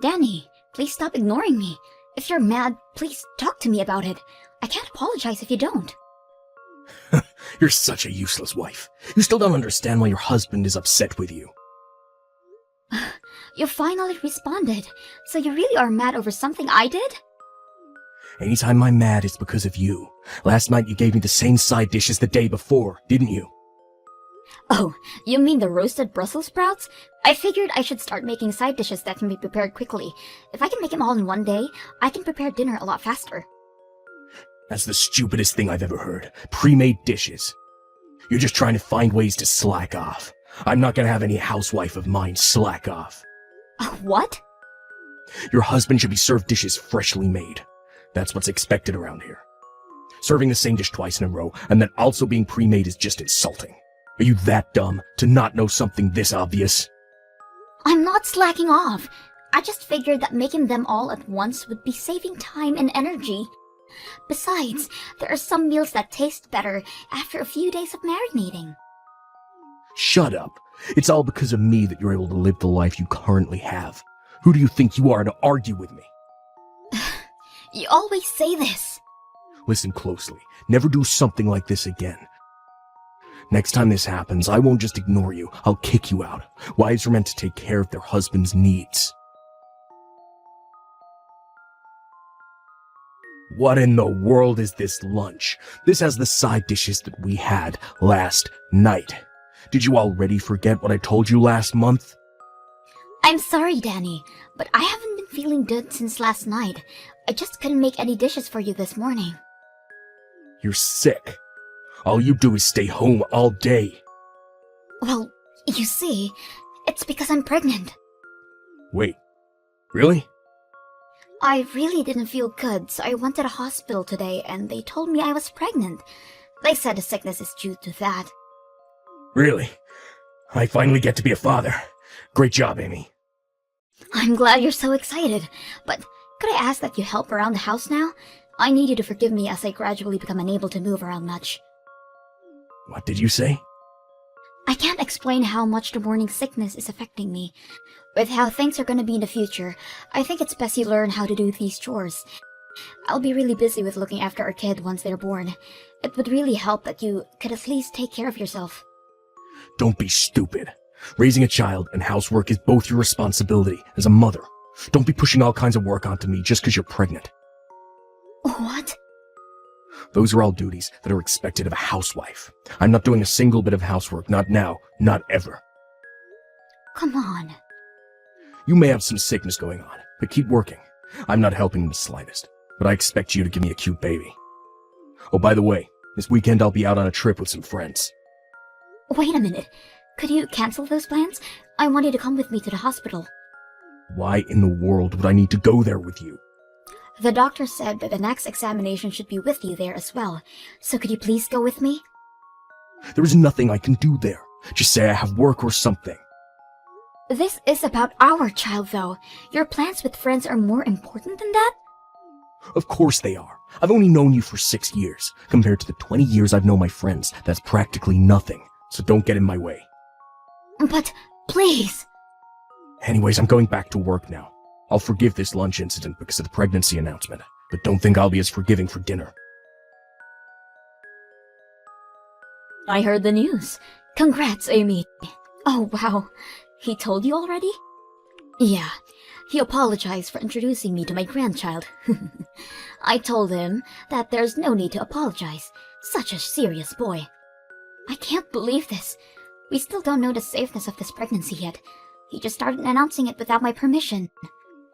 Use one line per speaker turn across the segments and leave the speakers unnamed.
Danny, please stop ignoring me. If you're mad, please talk to me about it. I can't apologize if you don't.
You're such a useless wife. You still don't understand why your husband is upset with you.
You finally responded. So you really are mad over something I did?
Anytime I'm mad, it's because of you. Last night you gave me the same side dish as the day before, didn't you?
Oh, you mean the roasted Brussels sprouts? I figured I should start making side dishes that can be prepared quickly. If I can make them all in one day, I can prepare dinner a lot faster.
That's the stupidest thing I've ever heard. Pre-made dishes. You're just trying to find ways to slack off. I'm not gonna have any housewife of mine slack off.
What?
Your husband should be served dishes freshly made. That's what's expected around here. Serving the same dish twice in a row, and then also being pre-made is just insulting. Are you that dumb to not know something this obvious?
I'm not slacking off. I just figured that making them all at once would be saving time and energy. Besides, there are some meals that taste better after a few days of marinating.
Shut up. It's all because of me that you're able to live the life you currently have. Who do you think you are to argue with me?
You always say this.
Listen closely. Never do something like this again. Next time this happens, I won't just ignore you. I'll kick you out. Wives are meant to take care of their husband's needs. What in the world is this lunch? This has the side dishes that we had last night. Did you already forget what I told you last month?
I'm sorry, Danny, but I haven't been feeling good since last night. I just couldn't make any dishes for you this morning.
You're sick. All you do is stay home all day.
Well, you see, it's because I'm pregnant.
Wait, really?
I really didn't feel good, so I went to the hospital today and they told me I was pregnant. They said the sickness is due to that.
Really? I finally get to be a father. Great job, Amy.
I'm glad you're so excited, but could I ask that you help around the house now? I need you to forgive me as I gradually become unable to move around much.
What did you say?
I can't explain how much the morning sickness is affecting me. With how things are going to be in the future, I think it's best you learn how to do these chores. I'll be really busy with looking after our kid once they're born. It would really help that you could at least take care of yourself.
Don't be stupid. Raising a child and housework is both your responsibility as a mother. Don't be pushing all kinds of work onto me just because you're pregnant.
What?
Those are all duties that are expected of a housewife. I'm not doing a single bit of housework, not now, not ever.
Come on.
You may have some sickness going on, but keep working. I'm not helping in the slightest, but I expect you to give me a cute baby. Oh, by the way, this weekend I'll be out on a trip with some friends.
Wait a minute. Could you cancel those plans? I want you to come with me to the hospital.
Why in the world would I need to go there with you?
The doctor said that the next examination should be with you there as well. So could you please go with me?
There is nothing I can do there. Just say I have work or something.
This is about our child, though. Your plans with friends are more important than that?
Of course they are. I've only known you for 6 years. Compared to the 20 years I've known my friends, that's practically nothing. So don't get in my way.
But, please.
Anyways, I'm going back to work now. I'll forgive this lunch incident because of the pregnancy announcement, but don't think I'll be as forgiving for dinner.
I heard the news. Congrats, Amy. Oh, wow. He told you already? Yeah. He apologized for introducing me to my grandchild. I told him that there's no need to apologize. Such a serious boy. I can't believe this. We still don't know the safeness of this pregnancy yet. He just started announcing it without my permission.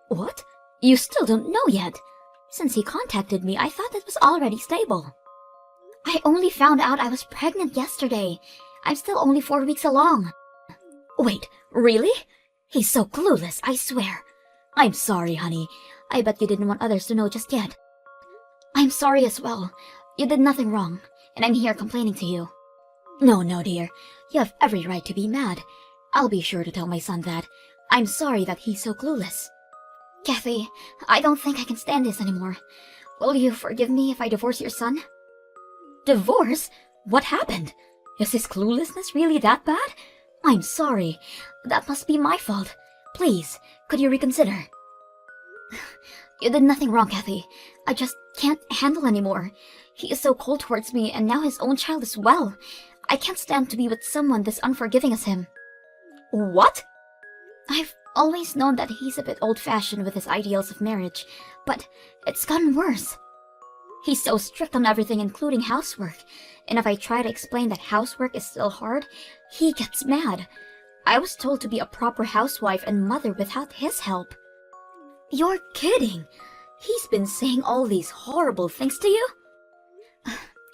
What? You still don't know yet? Since he contacted me, I thought it was already stable. I only found out I was pregnant yesterday. I'm still only 4 weeks along. Wait, really? He's so clueless, I swear. I'm sorry, honey. I bet you didn't want others to know just yet. I'm sorry as well. You did nothing wrong, and I'm here complaining to you. No, dear. You have every right to be mad. I'll be sure to tell my son that. I'm sorry that he's so clueless. Kathy, I don't think I can stand this anymore. Will you forgive me if I divorce your son? Divorce? What happened? Is his cluelessness really that bad? I'm sorry. That must be my fault. Please, could you reconsider? You did nothing wrong, Kathy. I just can't handle anymore. He is so cold towards me, and now his own child as well. I can't stand to be with someone this unforgiving as him. What? I've always known that he's a bit old-fashioned with his ideals of marriage, but it's gotten worse. He's so strict on everything, including housework, and if I try to explain that housework is still hard, he gets mad. I was told to be a proper housewife and mother without his help. You're kidding! He's been saying all these horrible things to you?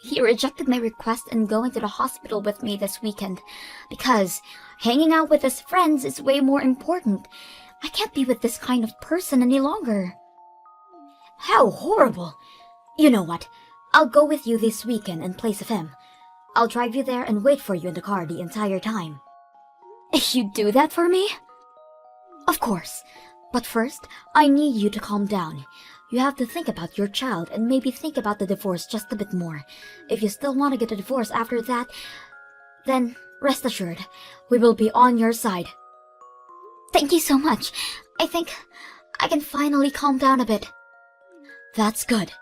He rejected my request and going to the hospital with me this weekend because hanging out with his friends is way more important. I can't be with this kind of person any longer. How horrible! You know what? I'll go with you this weekend in place of him. I'll drive you there and wait for you in the car the entire time. You do that for me? Of course. But first, I need you to calm down. You have to think about your child and maybe think about the divorce just a bit more. If you still want to get a divorce after that, then rest assured, we will be on your side. Thank you so much. I think I can finally calm down a bit. That's good.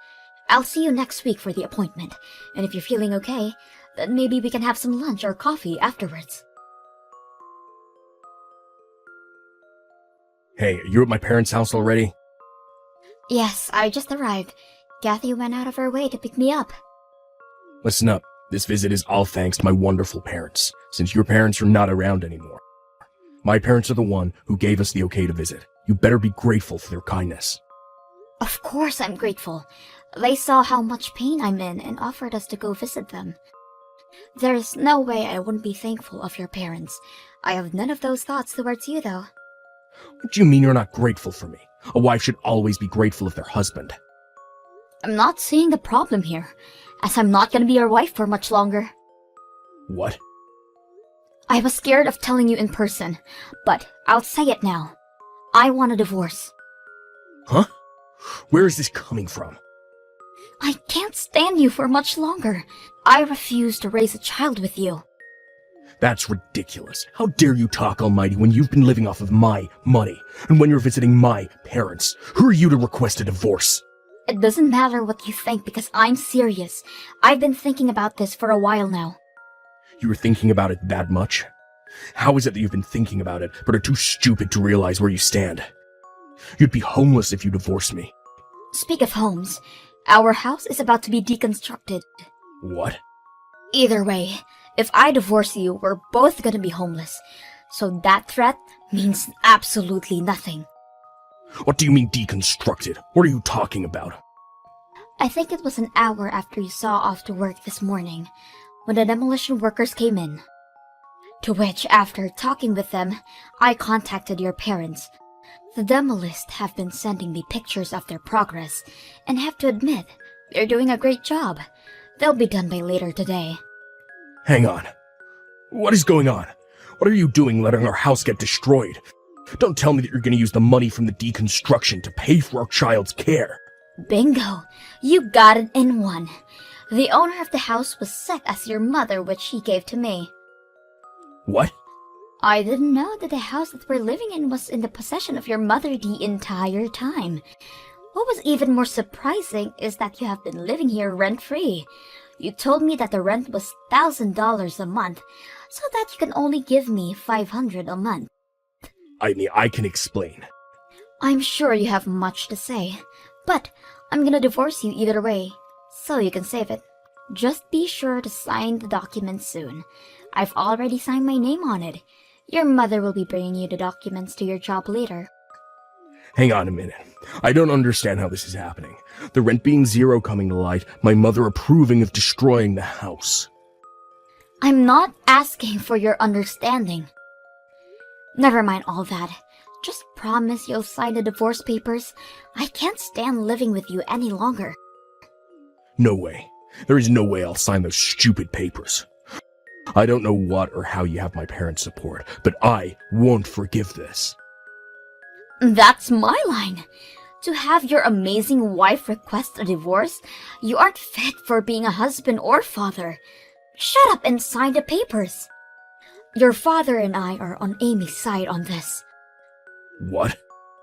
I'll see you next week for the appointment, and if you're feeling okay, then maybe we can have some lunch or coffee afterwards.
Hey, you're at my parents' house already?
Yes, I just arrived. Kathy went out of her way to pick me up.
Listen up. This visit is all thanks to my wonderful parents, since your parents are not around anymore. My parents are the one who gave us the okay to visit. You better be grateful for their kindness.
Of course I'm grateful. They saw how much pain I'm in and offered us to go visit them. There is no way I wouldn't be thankful of your parents. I have none of those thoughts towards you, though.
What do you mean you're not grateful for me? A wife should always be grateful of their husband.
I'm not seeing the problem here, as I'm not gonna be your wife for much longer.
What?
I was scared of telling you in person, but I'll say it now. I want a divorce.
Huh? Where is this coming from?
I can't stand you for much longer. I refuse to raise a child with you.
That's ridiculous. How dare you talk, Almighty, when you've been living off of my money, and when you're visiting my parents? Who are you to request a divorce?
It doesn't matter what you think because I'm serious. I've been thinking about this for a while now.
You were thinking about it that much? How is it that you've been thinking about it, but are too stupid to realize where you stand? You'd be homeless if you divorced me.
Speak of homes, our house is about to be deconstructed.
What?
Either way, if I divorce you, we're both gonna be homeless. So that threat means absolutely nothing.
What do you mean deconstructed? What are you talking about?
I think it was an hour after you saw off to work this morning, when the demolition workers came in. To which, after talking with them, I contacted your parents. The demolists have been sending me pictures of their progress, and have to admit, they're doing a great job. They'll be done by later today.
Hang on. What is going on? What are you doing letting our house get destroyed? Don't tell me that you're going to use the money from the deconstruction to pay for our child's care.
Bingo! You got it in one. The owner of the house was set as your mother, which he gave to me.
What?
I didn't know that the house that we're living in was in the possession of your mother the entire time. What was even more surprising is that you have been living here rent-free. You told me that the rent was $1,000 a month, so that you can only give me $500 a month.
I mean, I can explain.
I'm sure you have much to say, but I'm gonna divorce you either way, so you can save it. Just be sure to sign the document soon. I've already signed my name on it. Your mother will be bringing you the documents to your job later.
Hang on a minute. I don't understand how this is happening. The rent being zero coming to light, my mother approving of destroying the house.
I'm not asking for your understanding. Never mind all that. Just promise you'll sign the divorce papers. I can't stand living with you any longer.
No way. There is no way I'll sign those stupid papers. I don't know what or how you have my parents' support, but I won't forgive this.
That's my line. To have your amazing wife request a divorce, you aren't fit for being a husband or father. Shut up and sign the papers. Your father and I are on Amy's side on this.
What?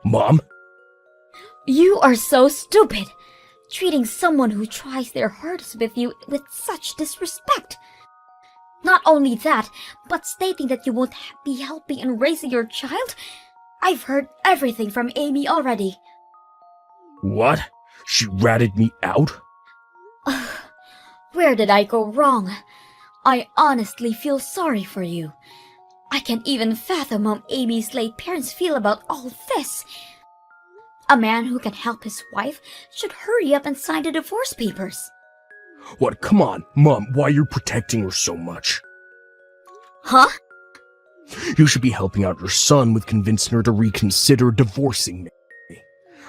Mom?
You are so stupid! Treating someone who tries their hardest with you with such disrespect. Not only that, but stating that you won't be helping in raising your child? I've heard everything from Amy already.
What? She ratted me out?
Where did I go wrong? I honestly feel sorry for you. I can't even fathom how Amy's late parents feel about all this. A man who can help his wife should hurry up and sign the divorce papers.
What? Come on, Mom, why are you protecting her so much?
Huh?
You should be helping out your son with convincing her to reconsider divorcing me.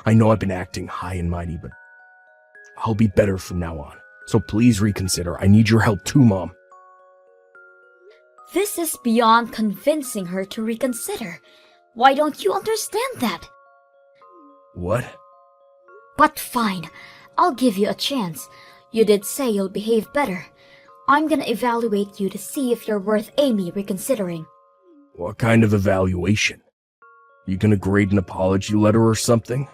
I know I've been acting high and mighty, but I'll be better from now on. So please reconsider. I need your help too, Mom.
This is beyond convincing her to reconsider. Why don't you understand that?
What?
But fine, I'll give you a chance. You did say you'll behave better. I'm gonna evaluate you to see if you're worth Amy reconsidering.
What kind of evaluation? You gonna grade an apology letter or something?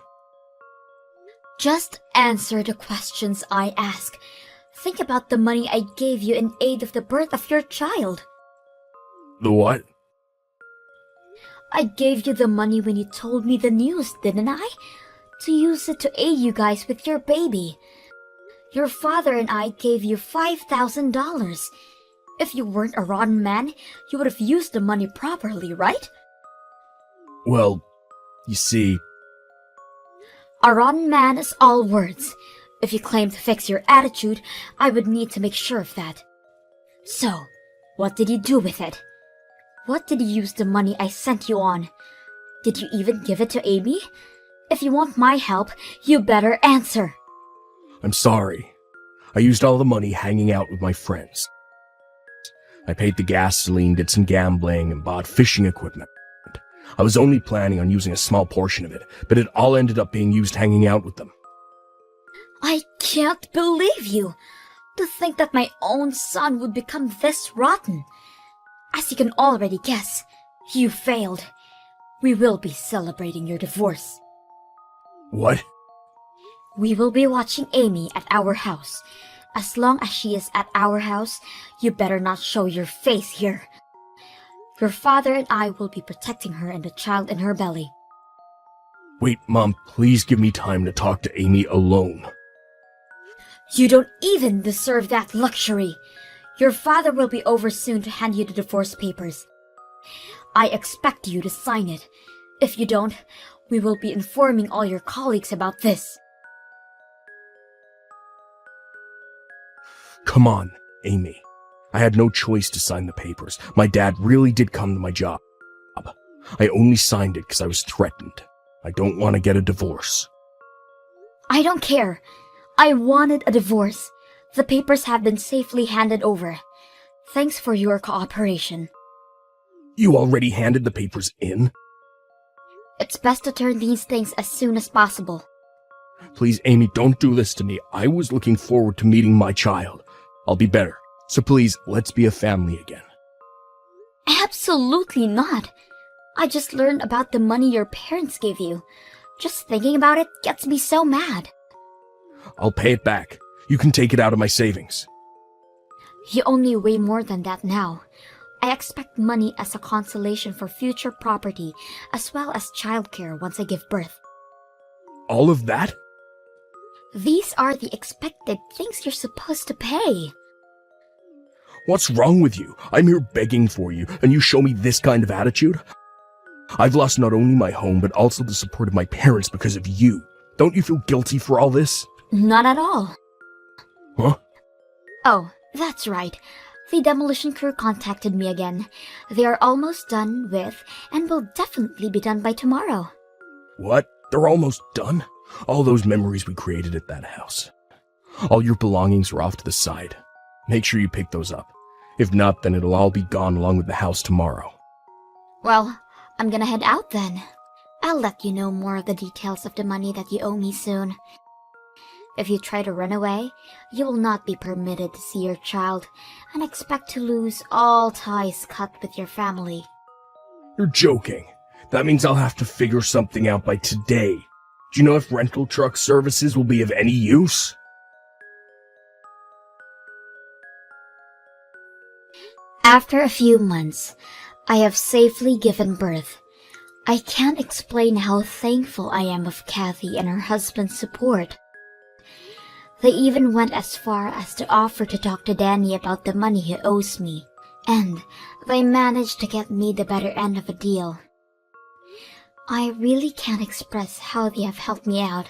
Just answer the questions I ask. Think about the money I gave you in aid of the birth of your child.
The what?
I gave you the money when you told me the news, didn't I? To use it to aid you guys with your baby. Your father and I gave you $5,000. If you weren't a rotten man, you would have used the money properly, right?
Well, you see...
A rotten man is all words. If you claim to fix your attitude, I would need to make sure of that. So, what did you do with it? What did you use the money I sent you on? Did you even give it to Amy? If you want my help, you better answer.
I'm sorry. I used all the money hanging out with my friends. I paid the gasoline, did some gambling, and bought fishing equipment. I was only planning on using a small portion of it, but it all ended up being used hanging out with them.
I can't believe you! To think that my own son would become this rotten. As you can already guess, you failed. We will be celebrating your divorce.
What?
We will be watching Amy at our house. As long as she is at our house, you better not show your face here. Your father and I will be protecting her and the child in her belly.
Wait, Mom, please give me time to talk to Amy alone.
You don't even deserve that luxury. Your father will be over soon to hand you the divorce papers. I expect you to sign it. If you don't, we will be informing all your colleagues about this.
Come on, Amy. I had no choice to sign the papers. My dad really did come to my job. I only signed it because I was threatened. I don't want to get a divorce.
I don't care. I wanted a divorce. The papers have been safely handed over. Thanks for your cooperation.
You already handed the papers in?
It's best to turn these things as soon as possible.
Please, Amy, don't do this to me. I was looking forward to meeting my child. I'll be better. So please, let's be a family again.
Absolutely not. I just learned about the money your parents gave you. Just thinking about it gets me so mad.
I'll pay it back. You can take it out of my savings.
You owe me way more than that now. I expect money as a consolation for future property, as well as childcare once I give birth.
All of that?
These are the expected things you're supposed to pay.
What's wrong with you? I'm here begging for you, and you show me this kind of attitude? I've lost not only my home, but also the support of my parents because of you. Don't you feel guilty for all this?
Not at all.
Huh?
Oh, that's right. The demolition crew contacted me again. They are almost done with, and will definitely be done by tomorrow.
What? They're almost done? All those memories we created at that house. All your belongings are off to the side. Make sure you pick those up. If not, then it'll all be gone along with the house tomorrow.
Well, I'm gonna head out then. I'll let you know more of the details of the money that you owe me soon. If you try to run away, you will not be permitted to see your child and expect to lose all ties cut with your family.
You're joking. That means I'll have to figure something out by today. Do you know if rental truck services will be of any use?
After a few months, I have safely given birth. I can't explain how thankful I am of Kathy and her husband's support. They even went as far as to offer to talk to Danny about the money he owes me, and they managed to get me the better end of a deal. I really can't express how they have helped me out.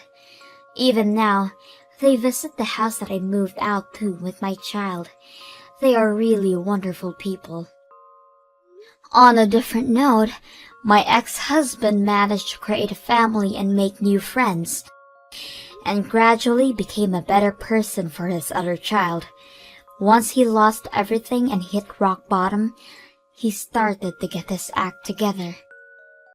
Even now, they visit the house that I moved out to with my child. They are really wonderful people. On a different note, my ex-husband managed to create a family and make new friends, and gradually became a better person for his other child. Once he lost everything and hit rock bottom, he started to get his act together.